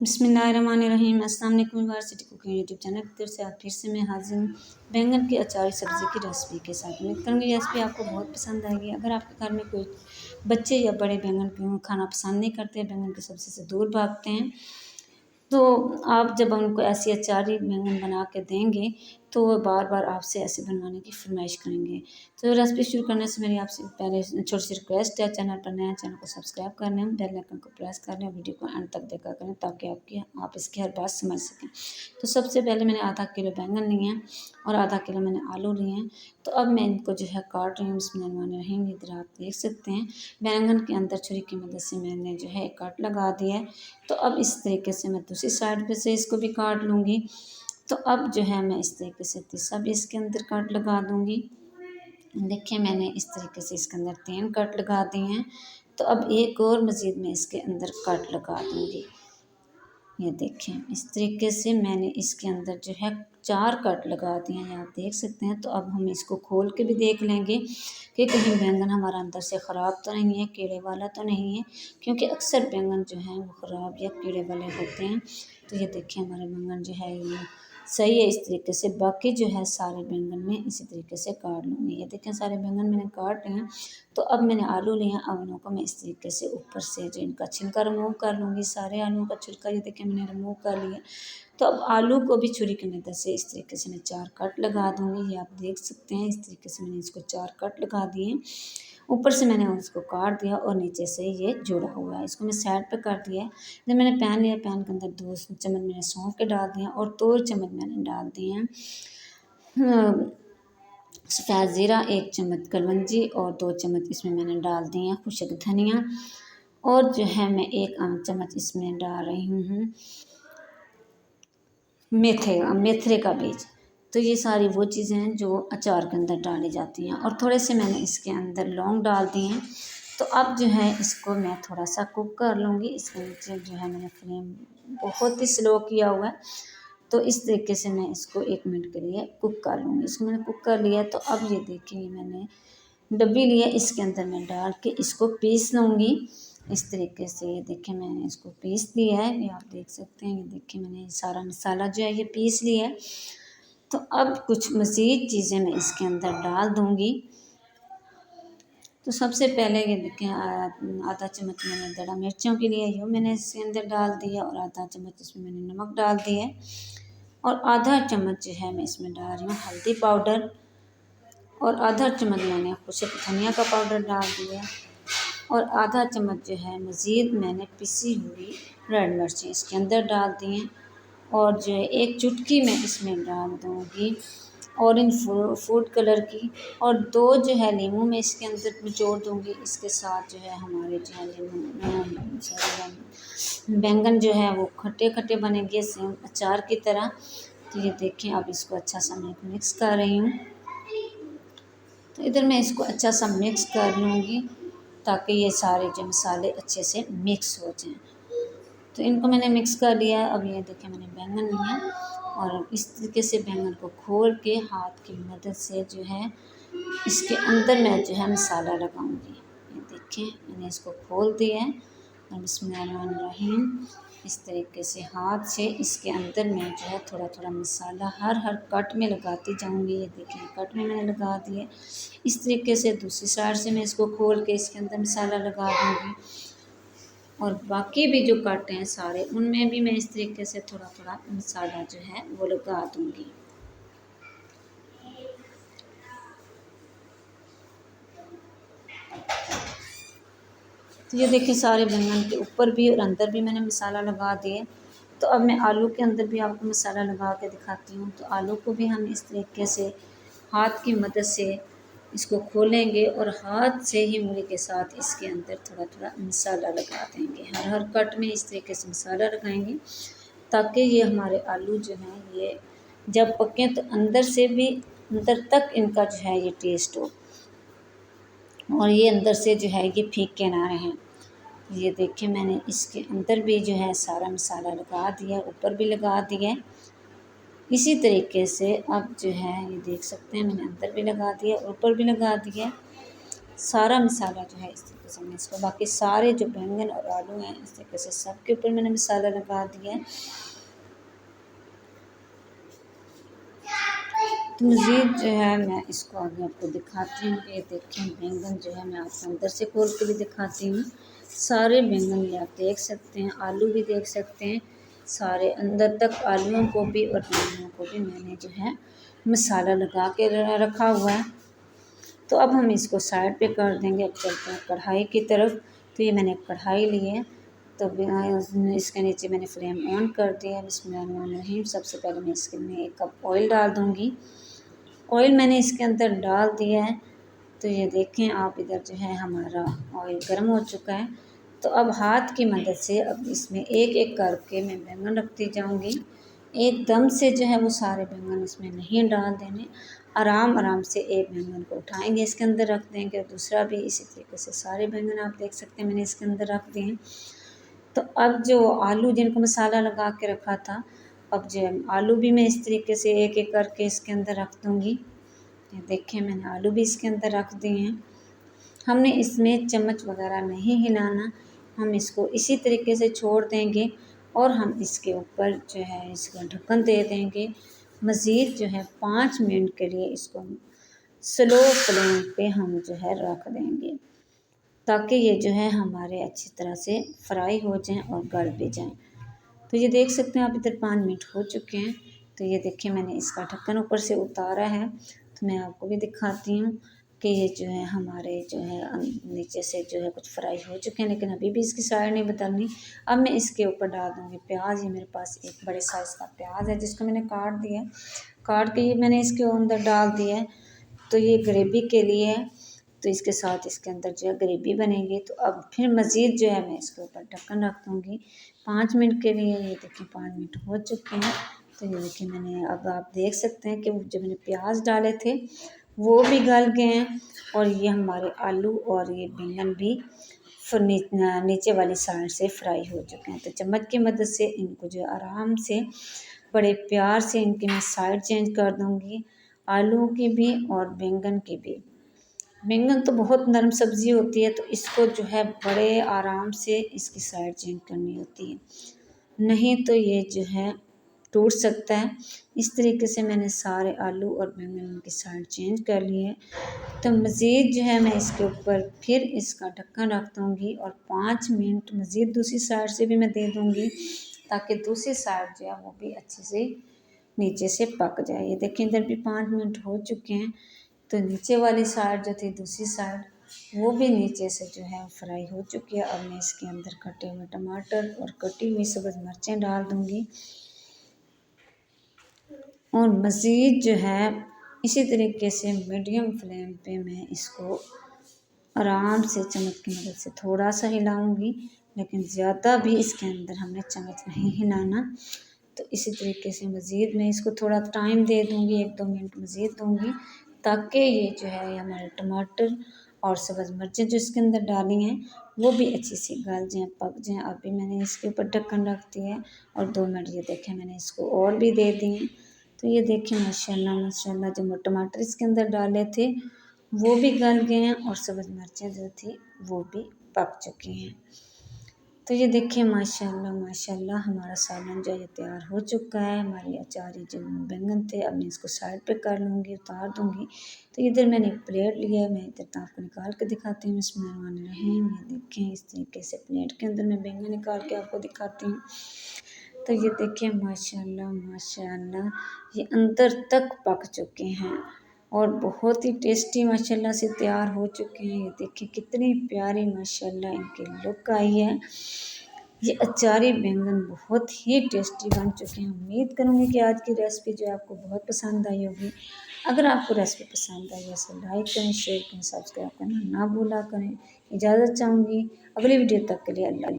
बिस्मिल्लाहिर्रहमानिर्रहीम। अस्सलाम वालेकुम। यूनिवर्सिटी कुकिंग यूट्यूब चैनल की तरफ से आप फिर से मैं हाजिर हूँ बैंगन की अचार सब्ज़ी की रेसिपी के साथ। उम्मीद करूँगी रेसिपी आपको बहुत पसंद आएगी। अगर आपके घर में कोई बच्चे या बड़े बैंगन को खाना पसंद नहीं करते, बैंगन की सब्ज़ी से दूर भागते हैं, तो आप जब उनको ऐसी अचारी बैंगन बना के देंगे तो वो बार बार आपसे ऐसे बनवाने की फरमाइश करेंगे। तो रेसिपी शुरू करने से मेरी आपसे पहले छोटी सी रिक्वेस्ट है, चैनल पर नया चैनल को सब्सक्राइब कर लें, बेल आइकन को प्रेस कर लें, वीडियो को एंड तक देखा करें ताकि आप इसकी हर बात समझ सकें। तो सबसे पहले मैंने आधा किलो बैंगन लिए हैं और आधा किलो मैंने आलू लिए हैं। तो अब मैं इनको जो है काट रही हूँ। बिस्मिल्लाहिर्रहमानिर्रहीम। इधर आप देख सकते हैं बैंगन के अंदर छुरी की मदद से मैंने जो है कट लगा दिया है। तो अब इस तरीके से मैं दूसरी साइड पे से इसको भी काट लूँगी। तो अब जो है मैं इस तरीके से तीसरा भी इसके अंदर कट लगा दूँगी। देखिए मैंने इस तरीके से इसके अंदर 3 कट लगा दिए हैं। तो अब एक और मज़ीद मैं इसके अंदर कट लगा दूँगी। ये देखें इस तरीके से मैंने इसके अंदर जो है 4 कट लगा दिए हैं, आप देख सकते हैं। तो अब हम इसको खोल के भी देख लेंगे कि कहीं बैंगन हमारा अंदर से ख़राब तो नहीं है, कीड़े वाला तो नहीं है, क्योंकि अक्सर बैंगन जो हैं वो ख़राब या कीड़े वाले होते हैं। तो ये देखिए हमारे बैंगन जो है ये सही है। इस तरीके से बाकी जो है सारे बैंगन में इसी तरीके से काट लूँगी। ये देखें सारे बैंगन मैंने काट लिए हैं। तो अब मैंने आलू लिए हैं, अब इनको मैं इस तरीके से ऊपर से जो इनका छिलका रिमूव कर लूँगी। सारे आलूओं का छिलका ये देखें मैंने रिमूव कर लिया। तो अब आलू को भी छुरी की मदद से इस तरीके से मैं 4 कट लगा दूँगी। ये आप देख सकते हैं इस तरीके से मैंने इसको 4 कट लगा दिए। ऊपर से मैंने उसको काट दिया और नीचे से ये जुड़ा हुआ है, इसको मैं साइड पे कर दिया है। जब मैंने पैन लिया, पैन के अंदर 2 चम्मच मैंने सौंफ के डाल दिए और 2 चम्मच मैंने डाल दिए हैं सफ़ेद ज़ीरा, 1 चम्मच कलवंजी और 2 चम्मच इसमें मैंने डाल दिए हैं खुशक धनिया। और जो है मैं 1 चम्मच इसमें डाल रही हूँ मेथरे का बीज। तो ये सारी वो चीज़ें हैं जो अचार के अंदर डाली जाती हैं। और थोड़े से मैंने इसके अंदर लौंग डाल दिए हैं। तो अब जो है इसको मैं थोड़ा सा कुक कर लूँगी। इसके नीचे जो है मैंने फ्लेम बहुत ही स्लो किया हुआ है। तो इस तरीके से मैं इसको 1 मिनट के लिए कुक कर लूँगी। इसको मैंने कुक कर लिया। तो अब ये देखिए मैंने डब्बी ली है, इसके अंदर मैं डाल के इसको पीस लूँगी। इस तरीके से ये देखिए मैंने इसको पीस लिया है, ये आप देख सकते हैं। ये देखिए मैंने सारा मसाला जो है ये पीस लिया है। तो अब कुछ मज़ीद चीज़ें मैं इसके अंदर डाल दूँगी। तो सबसे पहले ये देखें आधा चम्मच मैंने दड़ा मिर्चों के लिए ये मैंने इसके अंदर डाल दिया और आधा चम्मच इसमें मैंने नमक डाल दिया है। और आधा चम्मच जो है मैं इसमें डाल रही हूँ हल्दी पाउडर और आधा चम्मच मैंने खुशक धनिया का पाउडर डाल दिया और आधा चम्मच जो है मज़ीद मैंने पिसी हुई रेड मिर्ची इसके अंदर डाल दी हैं। और जो है 1 चुटकी मैं इसमें डाल दूँगी ऑरेंज फूड कलर की और 2 जो है नींबू मैं इसके अंदर निचोड़ दूँगी। इसके साथ जो है हमारे जो है बैंगन जो है वो खट्टे-खट्टे बनेंगे सेम अचार की तरह। तो ये देखें अब इसको अच्छा सा मैं मिक्स कर रही हूँ। तो इधर मैं इसको अच्छा सा मिक्स कर लूँगी ताकि ये सारे जो मसाले अच्छे से मिक्स हो जाएं। तो इनको मैंने मिक्स कर लिया। अब ये देखें मैंने बैंगन लिए और इस तरीके से बैंगन को खोल के हाथ की मदद से जो है इसके अंदर मैं जो है मसाला लगाऊंगी। ये देखें मैंने इसको खोल दिया है और बिस्मिल्लाहिर्रहमानिर्रहीम इस तरीके से हाथ से इसके अंदर मैं जो है थोड़ा थोड़ा मसाला हर कट में लगाती जाऊंगी। ये देखें कट में मैंने लगा दिए। इस तरीके से दूसरी साइड से मैं इसको खोल के इसके अंदर मसाला लगा दूंगी और बाकी भी जो कट हैं सारे उनमें भी मैं इस तरीके से थोड़ा थोड़ा मसाला जो है वो लगा दूंगी। तो ये देखिए सारे बैंगन के ऊपर भी और अंदर भी मैंने मसाला लगा दिए। तो अब मैं आलू के अंदर भी आपको मसाला लगा के दिखाती हूँ। तो आलू को भी हम इस तरीके से हाथ की मदद से इसको खोलेंगे और हाथ से ही उंगली के साथ इसके अंदर थोड़ा थोड़ा मसाला लगा देंगे। हर कट में इस तरीके से मसाला लगाएंगे ताकि ये हमारे आलू जो हैं ये जब पकें तो अंदर से भी अंदर तक इनका जो है ये टेस्ट हो और ये अंदर से जो है ये फीके ना रहें। ये देखिए मैंने इसके अंदर भी जो है सारा मसाला लगा दिया, ऊपर भी लगा दिया। इसी तरीके से अब जो है ये देख सकते हैं मैंने अंदर भी लगा दिया, ऊपर भी लगा दिया। सारा मसाला जो है इस तरीके से मैंने इसको, बाकी सारे जो बैंगन और आलू हैं इस तरीके से सबके ऊपर मैंने मसाला लगा दिया है। तो मज़ीद जो है मैं इसको आगे आपको दिखाती हूँ कि देखें बैंगन जो है मैं आपको अंदर से खोल के भी दिखाती हूँ। सारे बैंगन भी आप देख सकते हैं, आलू भी देख सकते हैं, सारे अंदर तक आलूओं को भी और बैंगनों को भी मैंने जो है मसाला लगा के रखा हुआ है। तो अब हम इसको साइड पे कर देंगे। अब चलते हैं कढ़ाई की तरफ। तो ये मैंने कढ़ाई ली है, तो इसके नीचे मैंने फ्लेम ऑन कर दिया है। बिस्मिल्लाहिर्रहमानिर्रहीम। सबसे पहले मैं इसके में 1 कप ऑयल डाल दूँगी। ऑयल मैंने इसके अंदर डाल दिया है। तो ये देखें आप, इधर जो है हमारा ऑयल गर्म हो चुका है। तो अब हाथ की मदद से अब इसमें एक एक करके मैं बैंगन रखती जाऊंगी। एकदम से जो है वो सारे बैंगन इसमें नहीं डाल देने, आराम आराम से एक बैंगन को उठाएंगे, इसके अंदर रख देंगे, और दूसरा भी इसी तरीके से सारे बैंगन आप देख सकते हैं मैंने इसके अंदर रख दिए। तो अब जो आलू जिनको मसाला लगा के रखा था, अब जो आलू भी मैं इस तरीके से एक एक करके इसके अंदर रख दूँगी। ये देखें मैंने आलू भी इसके अंदर रख दिए हैं। हमने इसमें चम्मच वगैरह नहीं हिलाना, हम इसको इसी तरीके से छोड़ देंगे और हम इसके ऊपर जो है इसका ढक्कन दे देंगे। मज़ीद जो है 5 मिनट के लिए इसको स्लो फ्लेम पे हम जो है रख देंगे, ताकि ये जो है हमारे अच्छी तरह से फ्राई हो जाएं और गल भी जाएं। तो ये देख सकते हैं आप, इधर 5 मिनट हो चुके हैं। तो ये देखिए मैंने इसका ढक्कन ऊपर से उतारा है। तो मैं आपको भी दिखाती हूँ कि ये जो है हमारे जो है नीचे से जो है कुछ फ्राई हो चुके हैं, लेकिन अभी भी इसकी साइड नहीं बदलनी। अब मैं इसके ऊपर डाल दूँगी प्याज। ये मेरे पास एक बड़े साइज़ का प्याज है जिसको मैंने काट दिया है। काट के ये मैंने इसके अंदर डाल दिया है। तो ये ग्रेवी के लिए है, तो इसके साथ इसके अंदर जो है ग्रेवी बनेगी। तो अब फिर मज़ीद जो है मैं इसके ऊपर ढक्कन रख दूँगी 5 मिनट के लिए। ये देखिए 5 मिनट हो चुके हैं। तो ये देखिए मैंने, अब आप देख सकते हैं कि जो मैंने प्याज डाले थे वो भी गल गए हैं, और ये हमारे आलू और ये बैंगन भी फिर नीचे वाली साइड से फ्राई हो चुके हैं। तो चम्मच की मदद से इनको जो आराम से बड़े प्यार से इनकी मैं साइड चेंज कर दूँगी, आलू की भी और बैंगन की भी। बैंगन तो बहुत नरम सब्ज़ी होती है, तो इसको जो है बड़े आराम से इसकी साइड चेंज करनी होती है, नहीं तो ये जो है टूट सकता है। इस तरीके से मैंने सारे आलू और बैंगन की साइड चेंज कर लिए है। तो मज़ीद जो है मैं इसके ऊपर फिर इसका ढक्कन रख दूँगी और 5 मिनट मज़ीद दूसरी साइड से भी मैं दे दूँगी, ताकि दूसरी साइड जो है वो भी अच्छे से नीचे से पक जाए। ये देखिए इधर भी 5 मिनट हो चुके हैं। तो नीचे वाली साइड जो थी दूसरी साइड, वो भी नीचे से जो है फ्राई हो चुकी है। अब मैं इसके अंदर कटे हुए टमाटर और कटी हुई सब्ज़ मिर्चें डाल दूँगी, और मज़ीद जो है इसी तरीके से मीडियम फ्लेम पे मैं इसको आराम से चम्मच की मदद से थोड़ा सा हिलाऊंगी, लेकिन ज़्यादा भी इसके अंदर हमने चम्मच नहीं हिलाना। तो इसी तरीके से मज़ीद मैं इसको थोड़ा टाइम दे दूँगी, 1-2 मिनट मज़ीद दूँगी, ताकि ये जो है हमारे टमाटर और सब्ज़ मिर्चें जो इसके अंदर डाली हैं वो भी अच्छी सी गल जाएँ, पक जाएँ। अभी मैंने इसके ऊपर ढक्कन रख दिया है और 2 मिनट ये देखें मैंने इसको और भी दे दिए। तो ये देखिए माशाल्लाह माशाल्लाह, जो टमाटर इसके अंदर डाले थे वो भी गल गए हैं और सब्ज़ मिर्चें जो थी वो भी पक चुकी हैं। तो ये देखिए माशाल्लाह माशाल्लाह हमारा सालन जो है तैयार हो चुका है। हमारे अचारी जो बैंगन थे, अब मैं इसको साइड पे कर लूँगी, उतार दूँगी। तो इधर मैंने एक प्लेट लिया है, मैं इधर आपको निकाल के दिखाती हूँ। बिस्मिल्लाहिर्रहमानिर्रहीम। ये देखें इस तरीके से प्लेट के अंदर मैं बैंगन निकाल के आपको दिखाती हूँ। तो ये देखिए माशाल्लाह माशाल्लाह ये अंदर तक पक चुके हैं और बहुत ही टेस्टी माशाल्लाह से तैयार हो चुके हैं। ये देखिए कितनी प्यारी माशाल्लाह इनकी लुक आई है। ये अचारी बैंगन बहुत ही टेस्टी बन चुके हैं। उम्मीद करूँगी कि आज की रेसिपी जो है आपको बहुत पसंद आई होगी। अगर आपको रेसिपी पसंद आई है तो लाइक करें, शेयर करें, सब्सक्राइब करना ना भूला करें। इजाज़त चाहूँगी, अगली वीडियो तक के लिए अल्लाह।